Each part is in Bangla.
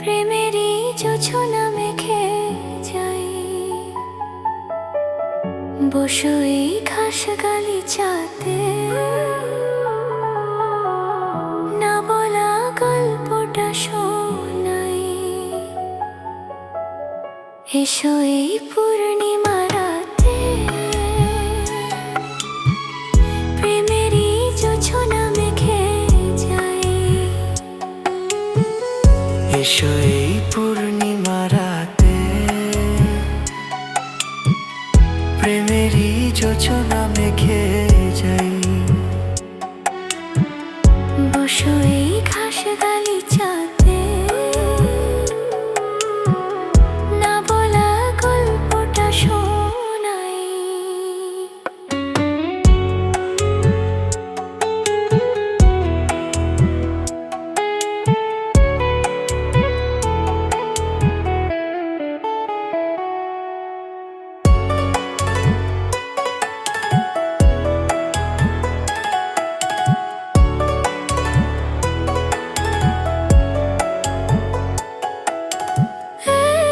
প্রেমেরই জোছনা মেখে যাই, বসো এই ঘাস গালিচাতে, না বলা গল্পটা শোনাই। এসো এই পূর্ণিমা রাতে, প্রেমেরই জোছনা মেখে যাই। এসো এই পূর্ণিমা রাতে, প্রেমেরই যোজনা মেখে যাই। বসো এই ঘাস গালিচাতে, না বলা গল্পটা শোনাই।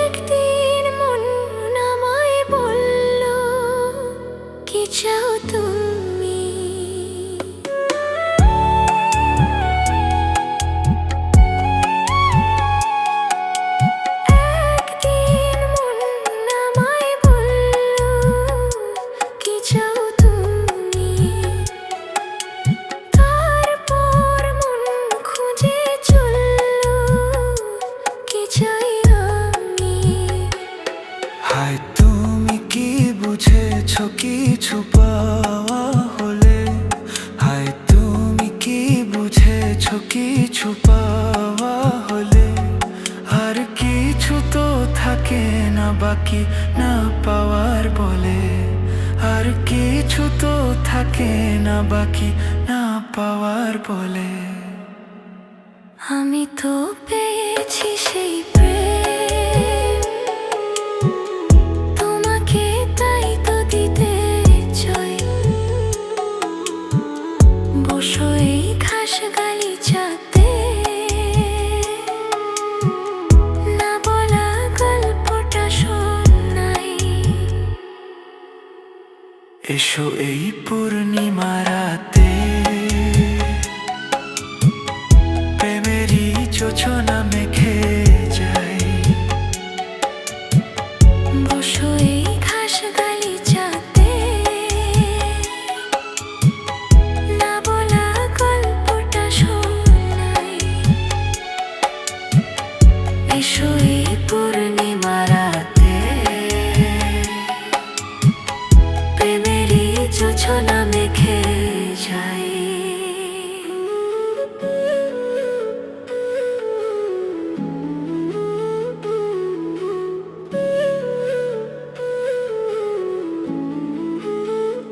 একদিন মন আমায় বলল, কি চাও তুমি? একদিন মন আমায় বলল, কি চাও তুমি? তারপর মন খুঁজে চলল, কি চাই আমি? হায় তুমি কি বুঝেছ কিছু পাওয়া হলে? হায় তুমি কি বুঝেছ কিছু পাওয়া হলে? আর কিছু তো থাকে না বাকি না পাওয়ার বলে। আর কিছু তো থাকে না বাকি না পাওয়ার বলে। আমি তো পেয়েছি সেই প্রেম, তোমাকে তাই তো দিতে চাই। বসো এই ঘাস গালিচাতে, না বলা গল্পটা শোনাই। এসো এই পূর্ণিমা রাতে, প্রেমেরই যোজনা মেখে যাই। বসো এই ঘাস গালিচাতে, না বলা গল্পটা শোনাই। এসো এই পূর্ণিমা রাতে, প্রেমেরই জোছনা মেখে যাই।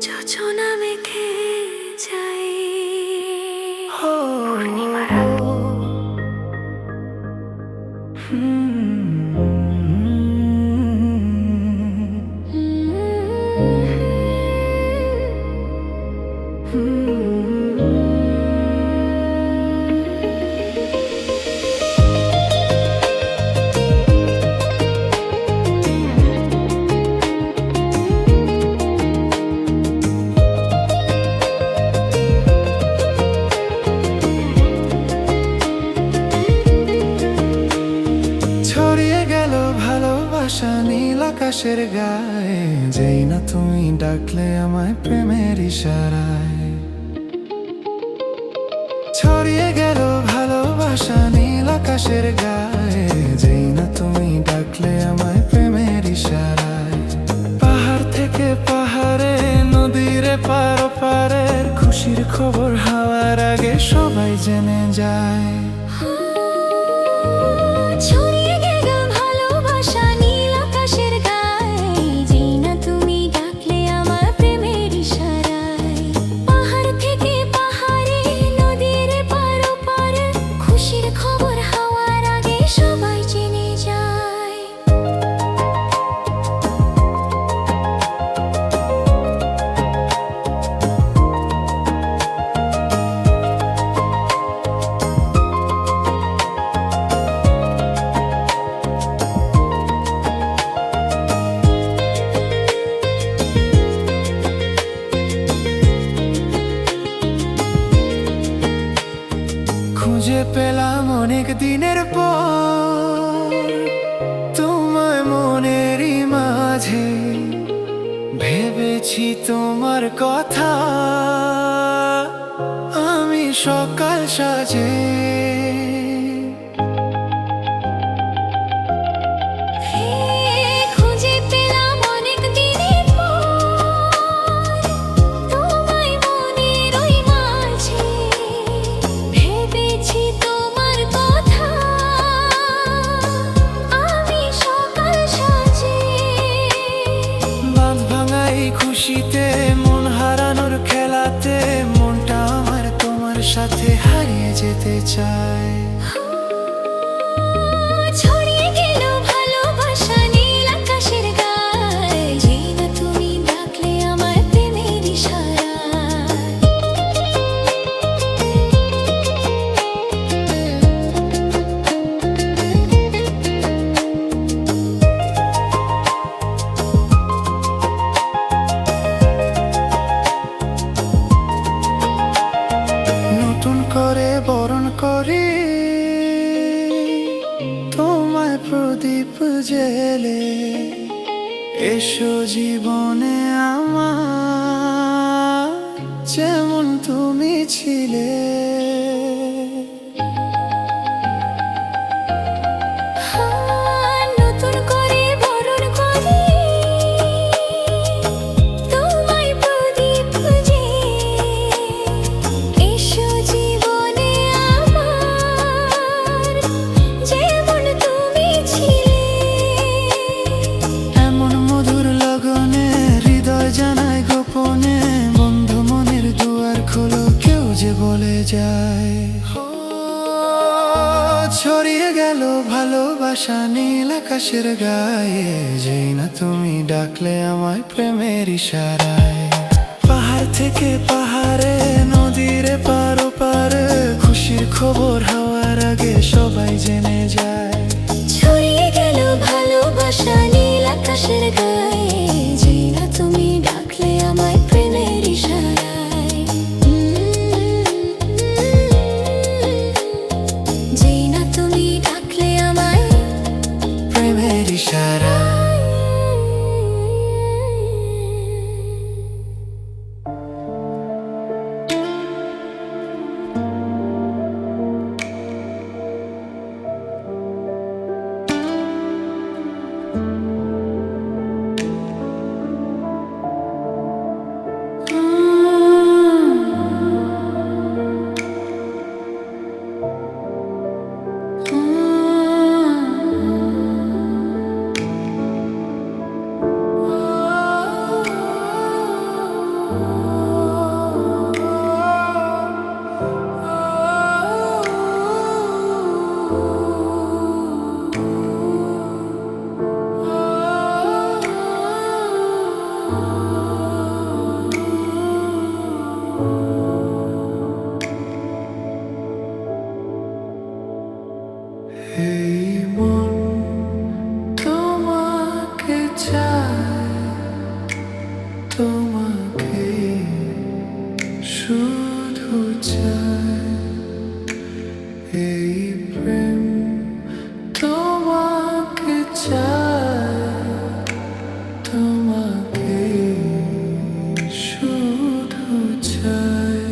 জোছনা মেখে যাই। পূর্ণিমা রাতে। ছড়িয়ে গেল ভালোবাসা নীল আকাশের গায়ে, যেই না তুমি ডাকলে আমায় প্রেমের ইশারায়। ছড়িয়ে গেল ভালোবাসা নীল আকাশের গায়ে, যেই না তুমি ডাকলে আমায় প্রেমের ইশারায়। পাহাড় থেকে পাহাড়ে, নদীর পার পারের খুশির খবর হাওয়ার আগে সবাই জেনে যায়। ছড়িয়ে গেল ভালোবাসা নীল আকাশের গায়ে, যেই না তুমি ডাকলে আমার প্রেমের ইশারায়। পাহাড় থেকে পাহাড়ে, নদীর পার পারে খুশির খবর হাওয়ার আগে অনেক দিনের পর তোমায় মনেরই মাঝে ভেবেছি তোমার কথা আমি সকাল সাজে খুঁজে পেলাম অনেক দিনের পর তোমায় মনের ওই মাঝে ভেবেছি তোমার কথা আমি সকাল সাজে বাঁধ ভাঙা এই খুশিতে মন হারানোর খেলাতে মনটা আমার তোমার সাথে হারিয়ে যেতে চায় ছড়িয়ে গেল ভালোবাসা নীল আকাশের গায়ে যেই না তুমি ডাকলে আমায় প্রেমের ইশারায় নতুন করে বরণ করি তোমায় প্রদীপ জেলে এসো জীবনে আমার যেমন তুমি ছিলে নতুন করে বরণ করি তোমায় প্রদীপ জেলে এসো জীবনে আমার যেমন তুমি ছিলে এমন মধুর লগনে হৃদয় জানায় গোপনে বন্ধু মনের দুয়ার খোলো কেউ যে বলে যায় ছড়িয়ে গেল ভালোবাসা নীল আকাশের গায়ে যেই না তুমি ডাকলে আমায় প্রেমের ইশারায় পাহাড় থেকে পাহাড়ে নদীর পার ওপারে খুশির খবর হওয়ার আগে সবাই জেনে যায় ছড়িয়ে গেল ভালোবাসা নীল আকাশের গায়ে যেই না তুমি ডাকলে আমায় প্রেমের ইশারায় যেই না তুমি ডাকলে আমায় প্রেমের ইশারায় এই মন তোমাকে চায় তোমাকে শুধু চায় এই প্রেম তোমাকে চায় তোমাকে শুধু চায়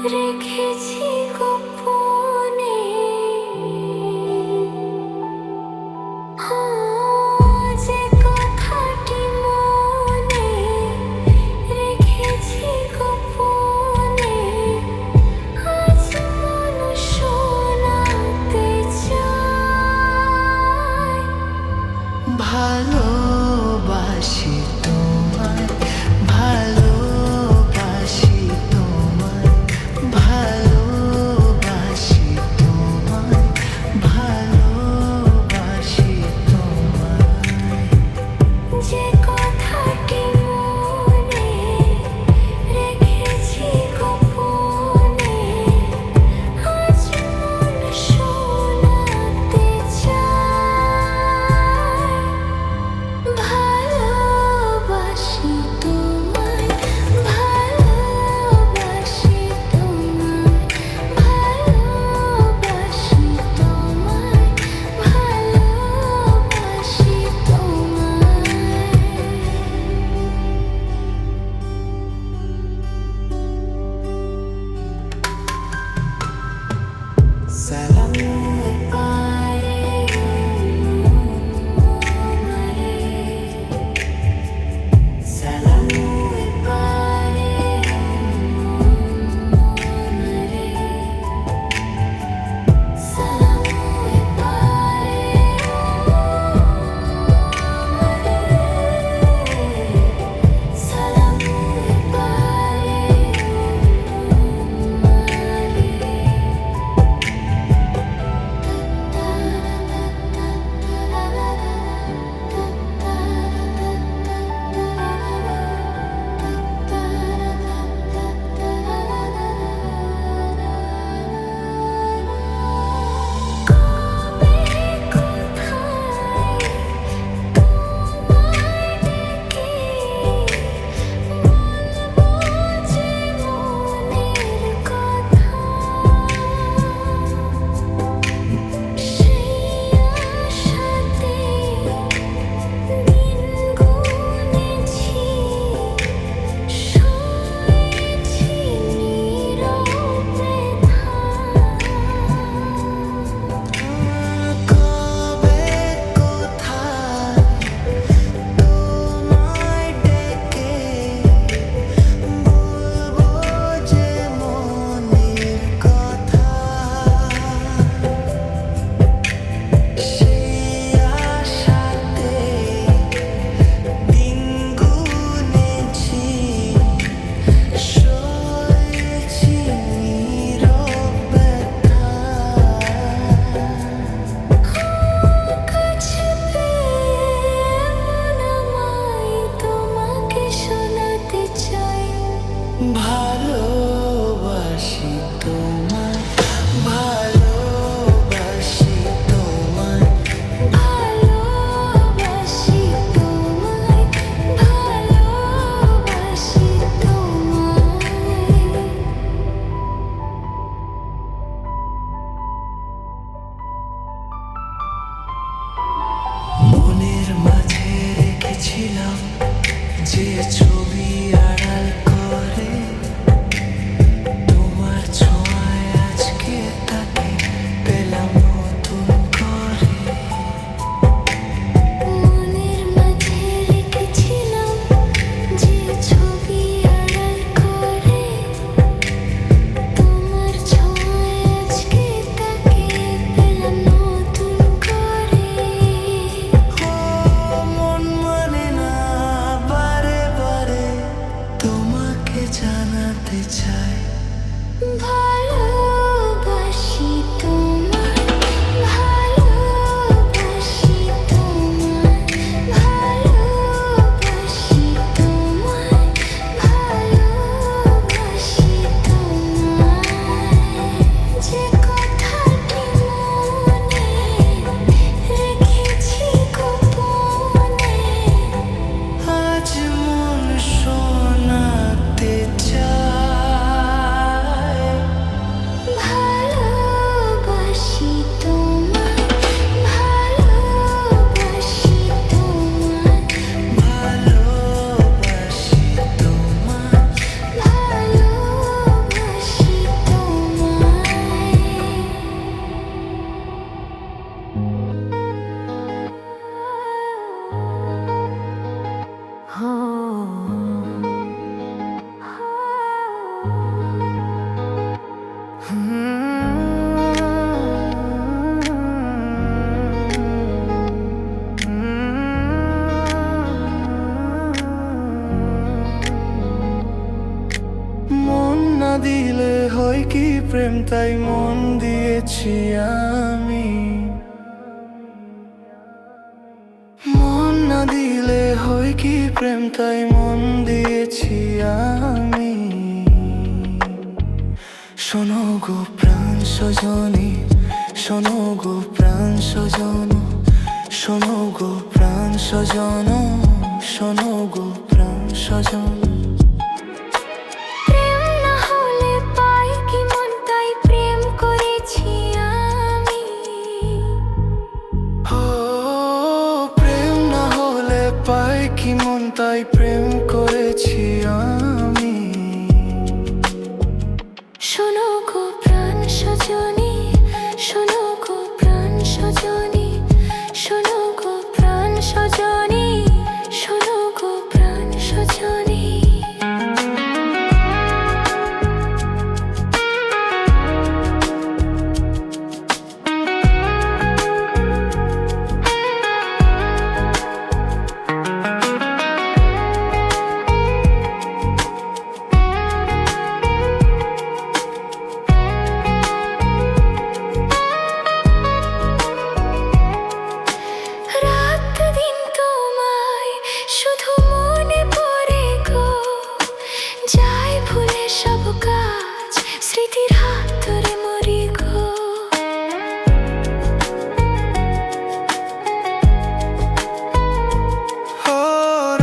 রেখেছি গোপনে যে কথাটি মনে রেখেছি গোপনে আজ মন শোনাতে চায়। ভালোবাসি তোমায়, ভালোবাসি তোমায়, ভালোবাসি তোমায়, ভালোবাসি তোমায়। যে কথাটি মনে রেখেছি গোপনে আজ মন শোনাতে চায়। ভালোবাসি তোমায়, ভালোবাসি তোমায়, ভালোবাসি তোমায়, ভালোবাসি তোমায়। সালাম সালাম ভালোবাসি তোমায়, ভালোবাসি তোমায়, ভালোবাসি তোমায়, ভালোবাসি তোমায়। মনের মাঝে রেখেছিলাম যে ছবি আড়াল করে তোমার ছোঁয়ায় প্রেম তাই মন দিয়েছি আমি। মন না দিলে হয় কি প্রেম তাই মন দিয়েছি আমি। শোনো গো প্রাণ সজনী, শোনো গো প্রাণ সজন, শোনো গো প্রাণ সজন, শোনো গো প্রাণ সজন। প্রেম না হলে পাই কি মন তাই প্রেম করেছি আমি। ও প্রেম না হলে পাই কি মন তাই প্রেম করেছি আমি। শোনো গো প্রাণ সজনী, শোনো গো প্রাণ সজনী, শোনো গো প্রাণ সজনী, শোনো গো প্রাণ সজনী। রাত দিন তোমায় শুধু মনে পড়ে গো, যাই ভুলে সব কাজ স্মৃতির হাত ধরে মরি গো। ও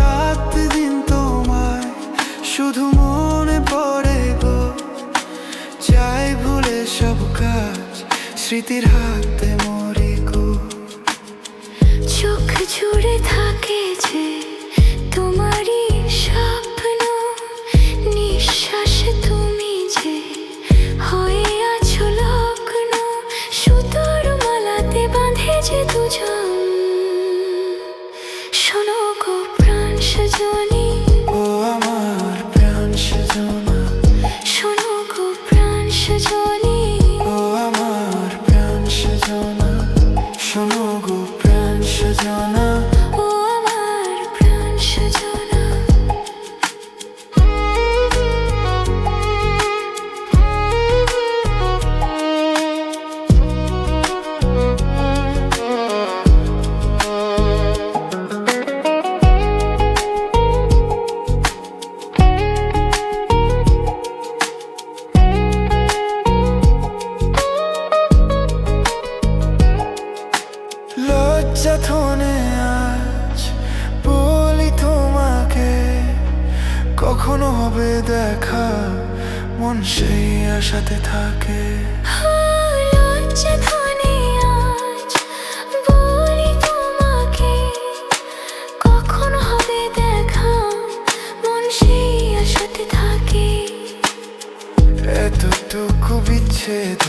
রাত দিন তোমায় শুধু মনে পড়ে গো, যাই ভুলে সব কাজ স্মৃতির হাতে মরি গো। চোখ জুড়ে থাকে যে তোমারই স্বপ্ন, নিঃশ্বাসে তুমি যে হয়ে আছো লগ্ন, সুতোর মালাতে বাঁধে যে দুজন। শোনো গো প্রাণ সজনী, ও আমার প্রাণ সজনা, শোনো গো প্রাণ সজনী, ও আমার প্রাণ সজনা, শোনো গো প্রাণ সজনা। ও আমার প্রাণ সজনা। লজ্জা থনে আজ বলি তোমাকে, কখনো হবে দেখা মন সেই আশাতে থাকে। লজ্জা ধনে আজ বলি তোমাকে, কখন হবে দেখা মন সেই আশাতে থাকে। এতটুকু বিচ্ছেদ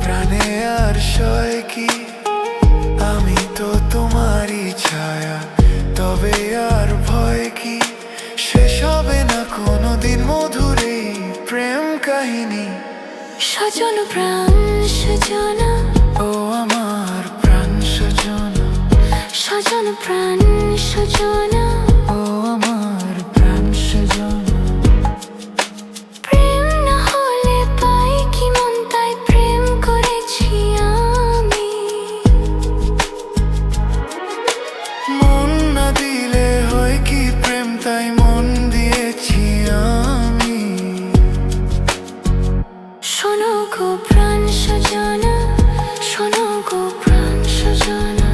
প্রাণে আর সয় কি, আমি তো তোমারই ছায়া, তবে আর ভয় কি। শেষ হবে না কোনোদিন মধুর এই প্রেম কাহিনী। সজন প্রাণ সজনা, ও আমার প্রাণ সজনা, সজন প্রাণ সজনা। ও আমার প্রাণ সজনা। প্রেম না হলে পাই কি মন তাই প্রেম করেছি আমি। মন না দিলে হয় কি প্রেম তাই মন দিয়েছি আমি। শোনো গো প্রাণ সজনা, শোনো গো প্রাণ সজনা,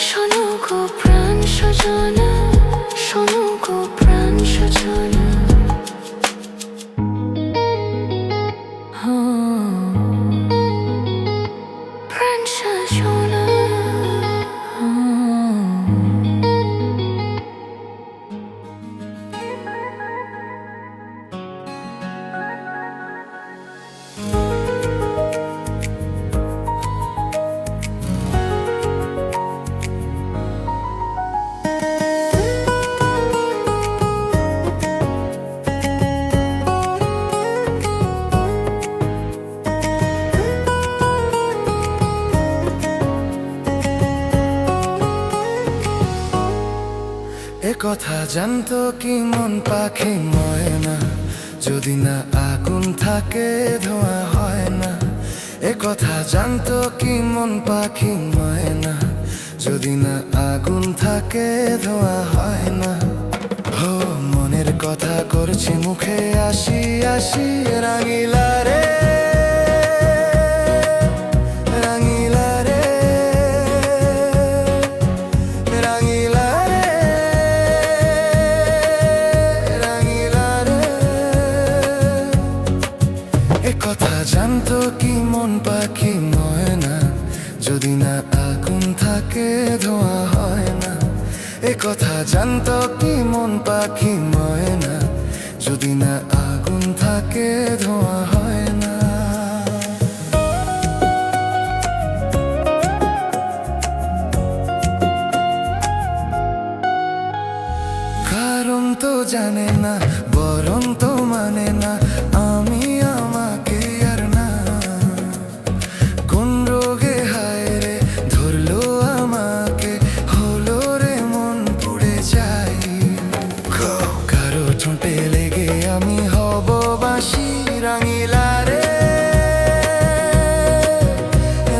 শোনো গো প্রাণ সজনা, শোনো গো প্রাণ সজনা। প্রাণ সজনা। এ কথা জানতো কি মন পাখি ময়না, যদি না আগুন থাকে ধোঁয়া হয় না। এ কথা জানতো কি মন পাখি ময়না, যদি না আগুন থাকে ধোঁয়া হয় না। ও মনের কথা করছি মুখে আসি আসি, রাঙিলা রে রাঙিলা রে রাঙিলা রে রাঙিলা রে। এ কথা জানতো কি মন পাখি ময়না, যদি না আগুন থাকে ধোঁয়া হয় না। এ কথা জানতো কি মন পাখি ময়না, যদি না আগুন থাকে ধোঁয়া হয় না। কারণ তো জানে না, বরং তো মানে না, আমি আমাকে আর না। কোন রোগে হায় রে ধরলো আমাকে, হলো রে মন পুড়ে যাই। কারো ঠোঁটে লেগে আমি হব বাসি, রাঙিলা রে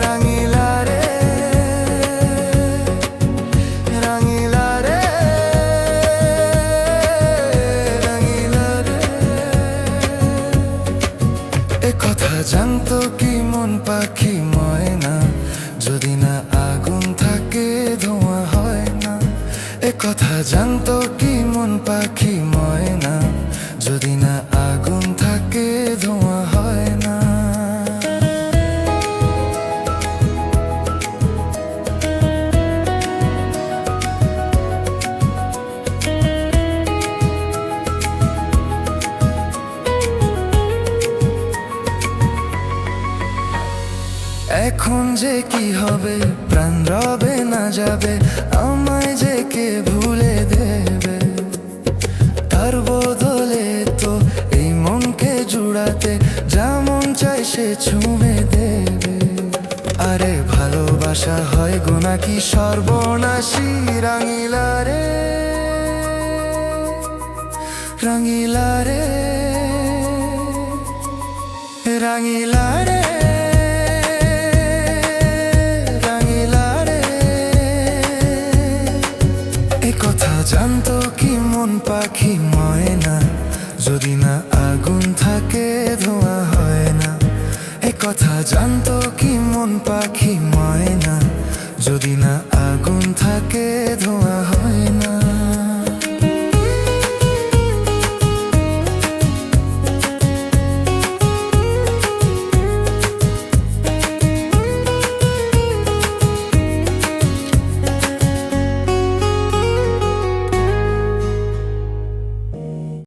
রাঙিলা রে রাঙিলা রে রাঙিলা রে। এ কথা জানতো কি মন পাখি ময়না, যদি না আগুন থাকে ধোঁয়া হয় না। এ কথা জানতো কি মন পাখি ময়না, যদি না আগুন থাকে ধোঁয়া হয় না। এখন যে কি হবে, প্রাণ রবে না যাবে, আমায় যে কে ভুলে দেবে। তার বদলে তো এই মনকে জুড়াতে যেমন চাই সে ছুঁয়ে দেবে। আরে ভালোবাসা হয় গো নাকি সর্বনাশী, রাঙিলা রে রাঙিলা রে রাঙিলা রে রাঙিলা রে। এ কথা জানতো কি মন পাখি ময়না, যদি না আগুন থাকে ধোঁয়া হয় না। এ কথা জানতো কি মন পাখি ময়না, যদি না আগুন থাকে ধোঁয়া হয় না।